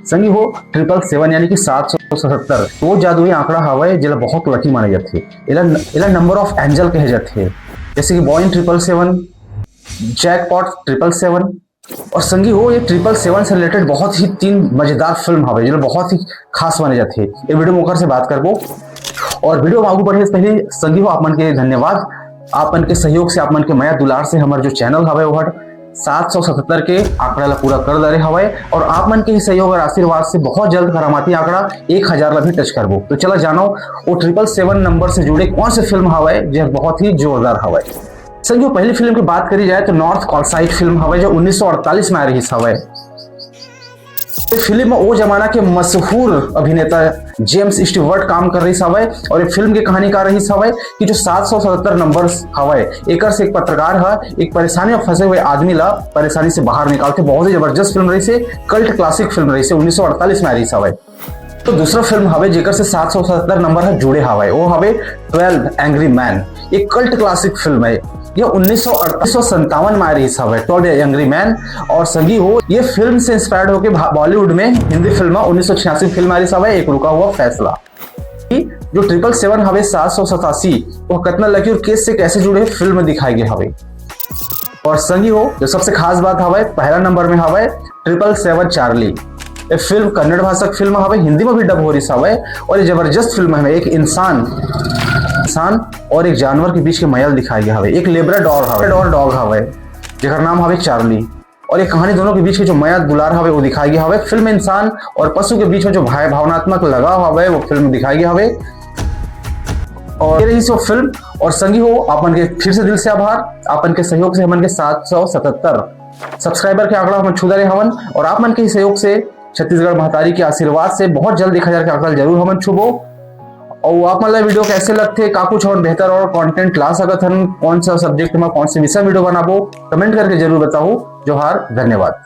संगी हो 777 यानी कि 777 वो जादुई आंकड़ा हवाए जिला बहुत लकी माने जाते। इला नंबर ऑफ एंजल कहे जाते हैं, जैसे कि बॉइंग 777, जैकपॉट 777। और संगी हो ये 777 से रिलेटेड बहुत ही तीन मजेदार फिल्म हवे जो बहुत ही खास माने जाते हैं। ये वीडियो मौका से बात करबो और वीडियो में आगू बढ़े से पहले संगी हो आप मन के धन्यवाद। आप मन के सहयोग से, आप मन के माया दुलार से हमारे जो चैनल हवे वो 777 के आंकड़ा ला पूरा कर दे हवे और आप मन के ही सहयोग और आशीर्वाद से बहुत जल्द करामाती आंकड़ा 1000 ला भी टच करबो। तो चला जानो वो 777 नंबर से जुड़े कौन से फिल्म हवे जो बहुत ही जोरदार हवे। संगी पहली फिल्म की बात करी जाए तो नॉर्थ कॉलसाइट फिल्म हवे जो 1948 में आ रही हवे। फिल्म में वो जमाना के मशहूर अभिनेता जेम्स स्टीवर्ट काम कर रही हवे और ये फिल्म की कहानी का रही हवे कि जो 777 नंबर हवे एक से एक पत्रकार है एक परेशानी में फंसे हुए आदमी ला परेशानी से बाहर निकालते। बहुत ही जबरदस्त फिल्म रही से, कल्ट क्लासिक फिल्म रही से, 1948 में आ रही हवे। तो दूसरा फिल्म हवे जेकर से 777 नंबर है जुड़े हवे वो हवे 12 एंग्री मैन। एक कल्ट क्लासिक फिल्म है, ये 1957 में आ रही हवे 12 एंग्री मैन। और संगी हो ये फिल्म से इंस्पायर्ड होकर बॉलीवुड में हिंदी फिल्म 1986 फिल्म आ रही हवे एक रुका हुआ फैसला। जो 777 हवे 787 वो कितना लकी और केस से कैसे जुड़े फिल्म दिखाई गए हवे। और संगी हो जो सबसे खास बात हवे पहला नंबर में हवे 777 चार्ली। ये फिल्म कन्नड़ भाषा की फिल्म हवे, हिंदी में भी डब हो रही हवे और ये जबरदस्त फिल्म है। एक इंसान और एक जानवर के बीच के मैल दिखाई गया हवे। एक लेब्राडोर डॉग हवे जेकर नाम हवे चार्ली और एक कहानी दोनों के बीच के जो माया दुलार हवे वो दिखाई गया हवे। फिल्म इंसान और पशु के बीच में जो भावनात्मक लगाव हवे वो फिल्म दिखाई गया हवे। और ये रही सो फिल्म। और संगी हो आपन के फिर से दिल से आभार, आपन के सहयोग से हमन के 777 सब्सक्राइबर के आंकड़ा हम छू दे हवन और आप मन के सहयोग से छत्तीसगढ़ महतारी के आशीर्वाद से बहुत जल्द 1000 के आंकड़ा जरूर हमन छुबो। और आप मतलब वीडियो कैसे लगते का कुछ और बेहतर और कंटेंट ला सकत हन, कौन सा सब्जेक्ट में कौन से विषय वीडियो बनाबो कमेंट करके जरूर बताओ। जोहार, धन्यवाद।